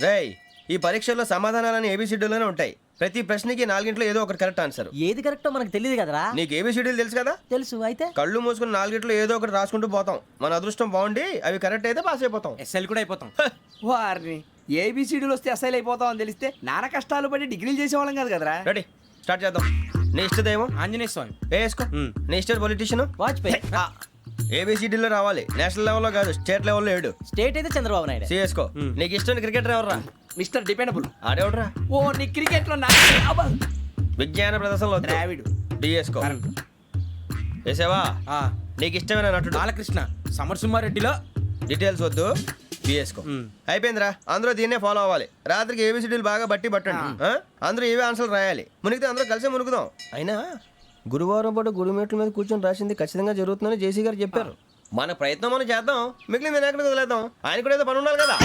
రేయ్, ఈ పరీక్షల్లో సమాధానాలని ఏబిసిడ్యూల్లోనే ఉంటాయి. ప్రతి ప్రశ్నకి 4 ఏదో ఒకటి కరెక్ట్ ఆన్సర్. ఏది కరెక్టో మనకు తెలియదు కదరా. నీకు ఏబిసిడ్యూల్ తెలుసు కదా? తెలుసు. అయితే కళ్ళు మూసుకుని 4 ఏదో ఒకటి రాసుకుంటూ పోతాం. మన అదృష్టం బాగుండి అవి కరెక్ట్ అయితే పాస్ అయిపోతాం. ఎస్ఎల్ కూడా అయిపోతాం. వారిని ఏబిసిడీలు వస్తే అసైల్ అయిపోతాం అని తెలిస్తే నాన్న కష్టాలు పడి డిగ్రీలు చేసేవాళ్ళం కాదు కదరా. రెడీ, స్టార్ట్ చేద్దాం. నీ ఇష్టదేమో ఆంజనేయ స్వామి. వేసుకో. నీ ఇష్ట పొలిటీషియన్ వాజ్పేయి. ఏబిసిడీలో రావాలి. నేషనల్ లెవెల్లో కాదు, స్టేట్ లెవెల్లో 7. స్టేట్ అయితే చంద్రబాబు నాయుడు. సిఎస్కో. నీకు ఇష్టం క్రికెటర్ ఎవర్రా? Mister dependable. ఆడేవడరా? ఓ నీ క్రికెట్ లో విజ్ఞాన ప్రదర్శనలో ద్రావిడు. డిఎస్కో. వేసావా? నీకు ఇష్టమైన నటుడు? బాలకృష్ణ. సమర్సింహారెడ్డిలో డీటెయిల్స్ వద్దు, బిఎస్కో. అయిపోయిందిరా. అందరూ దీన్నే ఫాలో అవ్వాలి. రాత్రికి ఏబిసిడీలు బాగా బట్టి పట్టండి. అందరూ ఏవే ఆన్సర్లు రాయాలి. మునిగితే అందరూ కలిసి మునుగుదాం. అయినా గురువారం పాటు గురుమేట్ల మీద కూర్చొని రాసింది ఖచ్చితంగా జరుగుతుందని జేసీ గారు చెప్పారు. మన ప్రయత్నం మనం చేద్దాం, మిగిలింది నేను ఎక్కడ వదిలేద్దాం. ఆయన కూడా ఏదో పని ఉండాలి కదా.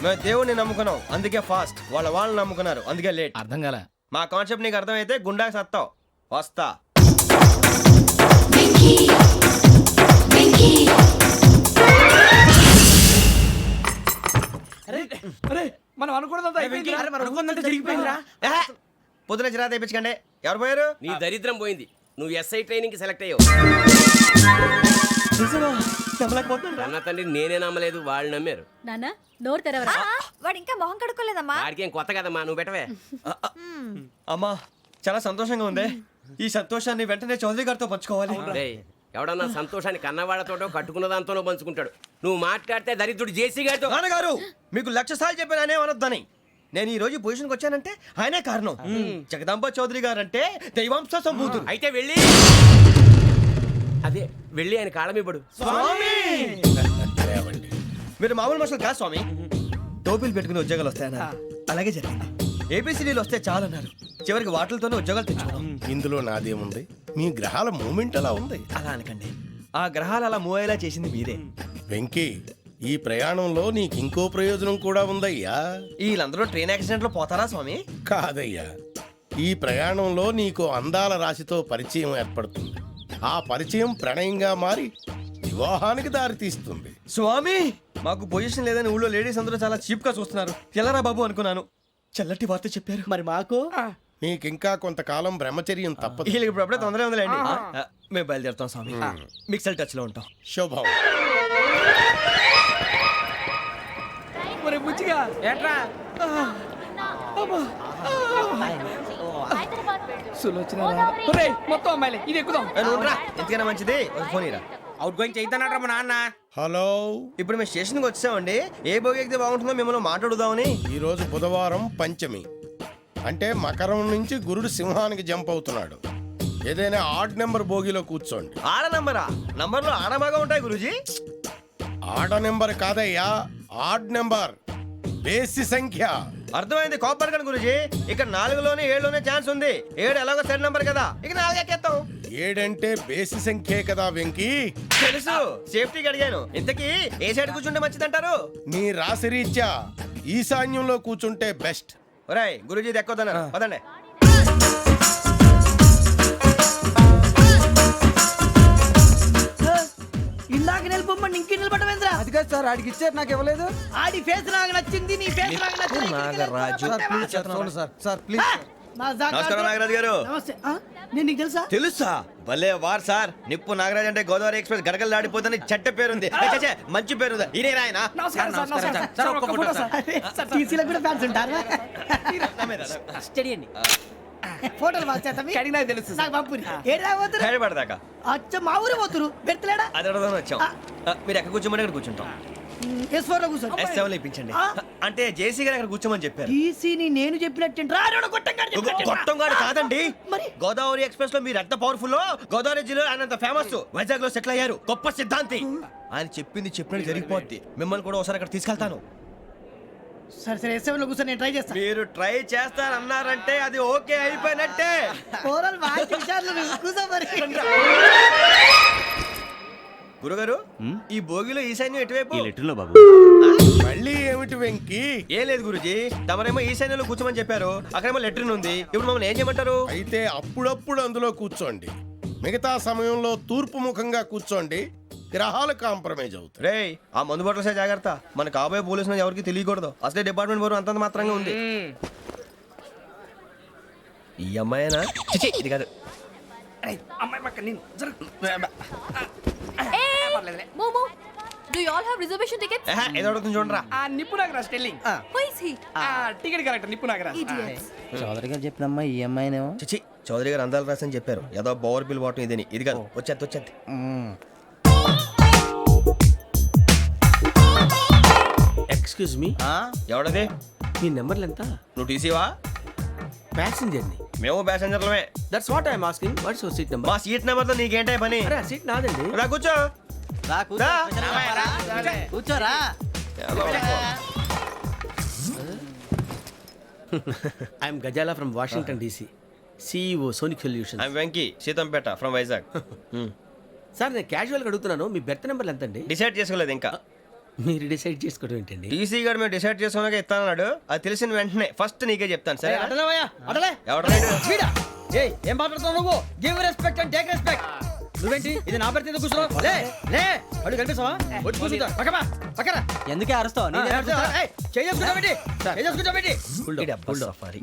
మేము దేవుడిని నమ్ముకున్నాం, అందుకే ఫాస్ట్. వాళ్ళు నమ్ముకున్నారు, అందుకే లేట్. అర్థం కాల. మా కాన్సెప్ట్ నీకు అర్థమైతే గుండాకి సత్తావు. వస్తా. మనం అనుకున్నదంతా జరిగిపోయిందిరా. పొద్దున చిరా తెప్పించకండి. ఎవరు పోయారు? నీ దరిద్రం పోయింది. నువ్వు ఎస్ఐ ట్రైనింగ్ కి సెలెక్ట్ అయ్యావు. అన్న తండ్రి నేనే నమ్మలేదు, వాళ్ళు నమ్మారు. నాన్న నోరు తెరవరా. వాడు ఇంకా మొహం కడుక్కోలేదమ్మా. వాడికి ఏం కొత్త కదమ్మా, నువ్వు పెట్టవే. అమ్మా, చాలా సంతోషంగా ఉంది. ఈ సంతోషాన్ని వెంటనే చౌదరి గారితో పంచుకోవాలి. డేయ్, ఎవడన్నా సంతోషాన్ని కన్నవాళ్లతోటో కట్టుకున్న దాంతోనో పంచుకుంటాడు. నువ్వు మాట్లాడితే దరిద్రుడు జేసీ గారితో. నాన్నగారు, మీకు 1,00,000 సార్లు చెప్పానే అనొద్దని. నేను ఈ రోజు పొజిషన్కి వచ్చానంటే ఆయనే కారణం. జగదాంబ చౌదరి గారు అంటే దైవాంశ సంభూతుడు. అయితే వెళ్ళి అదే వెళ్ళి ఆయన కాళ్ళమివ్వడు. మీరు మామూలు మనుషులు కాదు స్వామి. టోపీలు పెట్టుకుని ఉద్యోగాలు వస్తాయన్నారు, అలాగే జరిగింది. ఏబిసిడీలు వస్తే చాలన్నారు, చివరికి వాటిలతోనే ఉద్యోగాలు తెచ్చుకున్నాం. ఇందులో నాదేముంది? మీ గ్రహాల మూమెంట్ అలా ఉంది. అలా అనకండి, ఆ గ్రహాలు అలా మూవ్ అయ్యేలా చేసింది మీరే. వెంకీ, ఈ ప్రయాణంలో నీకు ఇంకో ప్రయోజనం కూడా ఉందయ్యా. వీళ్ళందరూ ట్రైన్ యాక్సిడెంట్ లో పోతారా స్వామి? కాదయ్యా, ఈ ప్రయాణంలో నీకు అందాల రాశితో పరిచయం ఏర్పడుతుంది. ఆ పరిచయం ప్రణయంగా మారి వివాహానికి దారితీస్తుంది. స్వామి, మాకు పొజిషన్ లేదని ఊళ్ళో లేడీస్ అందరూ చాలా చీప్ గా చూస్తున్నారు. ఎలారా బాబు అనుకున్నాను. చల్లటి వార్త చెప్పారు. మరి మాకు నీకింకా కొంతకాలం బ్రహ్మచర్యం తప్పదు. వీళ్ళకి ఇప్పుడు అప్పుడే తొందరగా ఉందిలేండి. మేము బయలుదేరుతాం స్వామి. మిక్సెల్ టచ్ లో ఉంటాం. శుభం. బుచ్చిగా ఏట్రా మొత్తం అమ్మాయిలే, ఇది ఎక్కుదాం. ఎందుకైనా మంచిది ఒక ఫోన్ ఇరా. అవుట్ గోయింగ్ చేద్దానట్రా మా నాన్న. హలో, ఇప్పుడు మేము స్టేషన్కి వచ్చామండి. ఏ బోగి ఎక్కితే బాగుంటుందో మిమ్మల్ని మాట్లాడుదామని. ఈరోజు బుధవారం పంచమి, అంటే మకరం నుంచి గురుడు సింహానికి జంప్ అవుతున్నాడు. ఏదైనా ఆడ్ నెంబర్ బోగిలో కూర్చోండి. ఆడ నంబరా? నంబర్లో ఆడ బాగా ఉంటాయి గురూజీ. ఆడ నెంబర్ కాదయ్యా, ఆడ్ నెంబర్, బేసి సంఖ్య. అర్థమైంది, కాపర్ కానీ గురూజీ. ఇక్కడ 4లోనే 7లోనే ఛాన్స్ ఉంది. 7 ఎలాగో సెడ్ నంబర్ కదా, ఇక 4 ఎక్కేస్తాం. 7 అంటే బేసి సంఖ్యే కదా వెంకీ. తెలుసు, సేఫ్టీకి అడిగాను. ఇంతకీ ఏ సైడ్ కూర్చుంటే మంచిదంటారు? నీ రాశి రీత్యా ఈశాన్యంలో కూర్చుంటే బెస్ట్. ఒరేయ్, గురూజీ దెక్కొద్దన్నారు, పదండి. ఇందాక నిలబొమ్మని ఇంకే నిలబడమేంద్రా. అది కాదు సార్, ఆడికి ఇచ్చారు, నాకు ఇవ్వలేదు. ఆడి ఫేస్ నాకు నచ్చింది, నీ ఫేస్ నాకు నచ్చింది. నాగరాజు. Sir please. నమస్కారం నాగరాజు గారు. నమస్తే. నేను నీకు తెలుసా? తెలుసా? భలే వార్ సార్. నిప్పు నాగరాజ్ అంటే గోదావరి ఎక్స్ప్రెస్ గడగలు దాడిపోతుంది చెట్ట పేరుంది. మంచి పేరు. ఇదే ఆయన. టీసీలో కూడా ఫ్యాన్స్ ఉంటారా? స్టడీ అండి. ఫోటోలు కడిగి నాకు తెలుసు. నాకు పంపుని ఏడా పోతురు? హైదరాబాద్. అచ్చ మా ఊరు పోతురు. పెడతలేడా? అది అడగదామని వచ్చాం. మీరు ఎక్కడ కూర్చోమని అక్కడ కూర్చుంటాం. S4 లో కూర్చో. S7 ఇప్పించండి. అంటే జేసీ గారు అక్కడ కూర్చోమని చెప్పారు. టీసీని నేను చెప్పినట్టు గొట్టంగాడు కాదండి. మరి గోదావరి ఎక్స్ప్రెస్ లో మీరు ఎంత పవర్ఫుల్. గోదావరి జిల్లా ఆయన ఫేమస్. వైజాగ్ లో సెటిల్ అయ్యారు. గొప్ప సిద్ధాంతి. ఆయన చెప్పింది చెప్పినట్టు జరిగిపోద్ది. మిమ్మల్ని కూడా ఒకసారి అక్కడ తీసుకెళ్తాను. సరే సరే, S7 లో కూర్చొని నేను ట్రై చేస్తాను. మీరు ట్రై చేస్తారన్నారంటే అది ఓకే అయిపోయినట్టే. కూర్చో మరి. గురుగారు ఈ భోగిలో ఈశాన్యం ఎటువైపు లెటర్లో బాబు మళ్ళీ ఏమిటి వెంకీ? ఏం లేదు గురుజీ, తమరేమో ఈశాన్యంలో కూర్చోమని చెప్పారు, అక్కడేమో లెట్రిన్ ఉంది. ఇప్పుడు మమ్మల్ని ఏం చేయమంటారు? అయితే అప్పుడప్పుడు అందులో కూర్చోండి, మిగతా సమయంలో తూర్పు ముఖంగా కూర్చోండి. గ్రహాలు కాంప్రమైజ్ అవుతాయి. రేయ్, ఆ మందు బట్టలసే జాగ్రత్త. మన కాబోయే పోలీసులు ఎవరికి తెలియకూడదు. అసలే డిపార్ట్మెంట్ బోరు అంతంత మాత్రంగా ఉంది. ఈ అమ్మాయినా? చిచి, ఇది కాదు. అమ్మాయి పక్క నేను మోమో do you all have reservation tickets? ఏహే, ఏదో అడుగుతుంది చూడరా. ఆ నిప్పు Nagaraj telling who is he? Ticket correct నిప్పు నాగరాజ్. ఇడియట్స్. చౌదరి గారు చెప్పినమ్మా ఈ అమ్మాయినేమో. చిచి, చౌదరి గారు అందాలు రాసని చెప్పారు. ఏదో బోర్ బిల్ వాటం ఇదని. ఇది కాదు, వచ్చేది వచ్చేది. Excuse me, ఎవడది? మీ నెంబర్లు ఎంత? నువ్వు టీసీవా? ప్యాసింజర్ ని. మేము ప్యాసెంజర్లమే. That's what I'm asking. What's your seat number? మా సీట్ నెంబర్తో నీకేంటే పని? అరే ఆ సీట్ నాదండి. రా కూర్చో. రా. కూర్చోరా. I'm Gazala from Washington DC, CEO Sonic solution. I'm Venky, Seethampeta from Vizag. Sir నేను క్యాజువల్గా అడుగుతున్నాను, మీ బెర్త్ నెంబర్లు ఎంత అండి? డిసైడ్ చేసుకోలేదు ఇంకా. మీరు డిసైడ్ చేసుకోవడం ఏంటండి? టీసీ గారు మేము డిసైడ్ చేసుకున్నాక ఇస్తానన్నాడు. అది తెలిసిన వెంటనే ఫస్ట్ నీకే చెప్తాను. సరే అడలే ఎవడ ఏం మాట్లాడుతావు నువ్వు? Give respect and take respect. నువ్వేంటి ఇది నా పరిస్థితి కూర్చున్నావు? లే లే అడుగు కనిపిస్తావా? వచ్చి కూర్చుంటా. పక్కమా పక్కరా. ఎందుకే అరుస్తావు?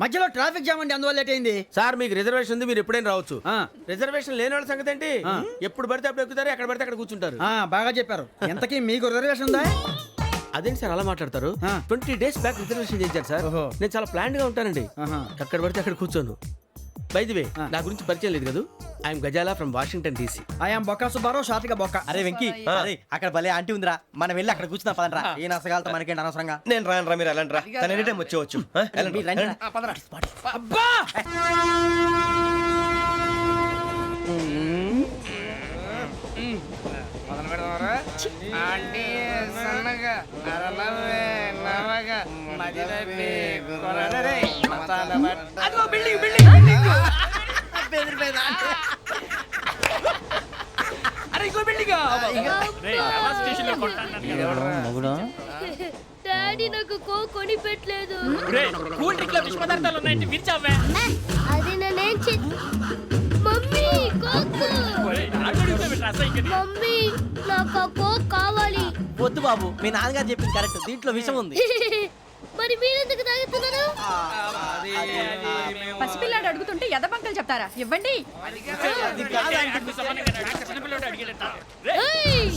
మధ్యలో ట్రాఫిక్ జామ్ అండి, అందువల్ల లేట్ అయింది. సార్ మీకు రిజర్వేషన్ ఉంది, మీరు ఎప్పుడైనా రావచ్చు. రిజర్వేషన్ లేని వాళ్ళ సంగతి ఏంటి? ఎప్పుడు పడితే అప్పుడు ఎక్కుతారు, ఎక్కడ పడితే అక్కడ కూర్చుంటారు. బాగా చెప్పారు. ఎంతకీ మీకు రిజర్వేషన్ ఉందా? అదేంటి సార్ అలా మాట్లాడతారు? 20 days బ్యాక్ రిజర్వేషన్ చేశారు సార్. నేను చాలా ప్లాన్డ్ గా ఉంటానండి, ఎక్కడ పడితే అక్కడ కూర్చోను. బై ది వే, నా గురించి పరిచయం లేదు కదా. I'm Gazala from Washington DC. I'm Bokka Subbarao, షాతిక బొక్క. అరే వెంకీ, అరే అక్కడ భలే ఆంటీ ఉందిరా, మనం వెళ్ళి అక్కడ కూర్చున్నా పదనరా. ఏ నసగాలతో మనకేంటి అనవసరంగా. నేను రాను రా, మీరు వెళ్ళండి రా. తన ఎనీ టైం వచ్చేవచ్చు. వెళ్ళండి, వెళ్ళండి. అబ్బా డాడీ నాకు కోక్ కొని పెట్టలేదు. అది నేనేం మమ్మీ కోక్. మమ్మీ నాకు ఆ కోక్ కావాలి. వద్దు బాబు, మీ నాన్నగారు చెప్పింది కరెక్ట్, దీంట్లో విషయం ఉంది. మరి మీరెందుకు తాగుతున్నారు? పసిపిల్లాడు అడుగుతుంటే ఎదబంకలు చెప్తారా? ఇవ్వండి. ఏయ్!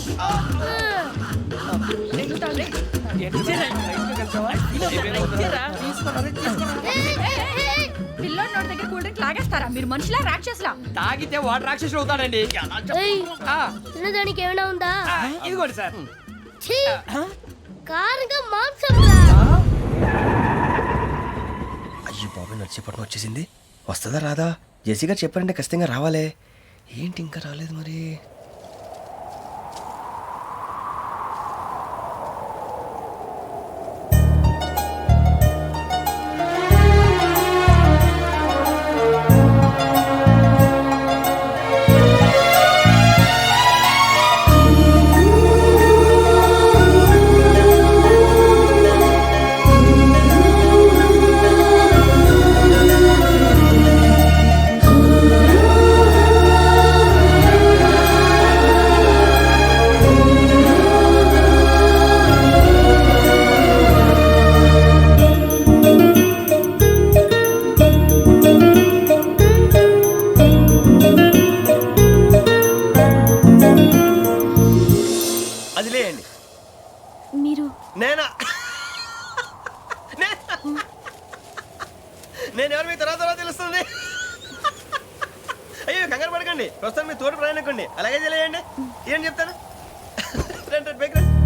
పిల్లోడి నోటి దగ్గర కూల్ డ్రింక్ లాగేస్తారా? మీరు మనుషులా రాక్షసులా? తాగితే వాడు రాక్షసుడు అవుతాడండి. ఏయ్! తినడానికి ఏమైనా ఉందా? ఇదిగోండి సార్. ఛీ! కారంగా మాంసం రా. అయ్యో బాబాయ్, నడిచేపట్నం వచ్చేసింది. వస్తుందా రాదా? జెసీ గారు చెప్పారంటే ఖచ్చితంగా రావాలే. ఏంటి ఇంకా రాలేదు మరి? అది లేయండి. మీరు నేనా? నేను ఎవరు మీ తర్వాత తెలుస్తుంది. అయ్యో కంగారు పడకండి, ప్రస్తుతం మీ తోటి ప్రయాణకండి. అలాగే తెలియండి. ఏం చెప్తాను? రండి, రండి, బైక్ రండి.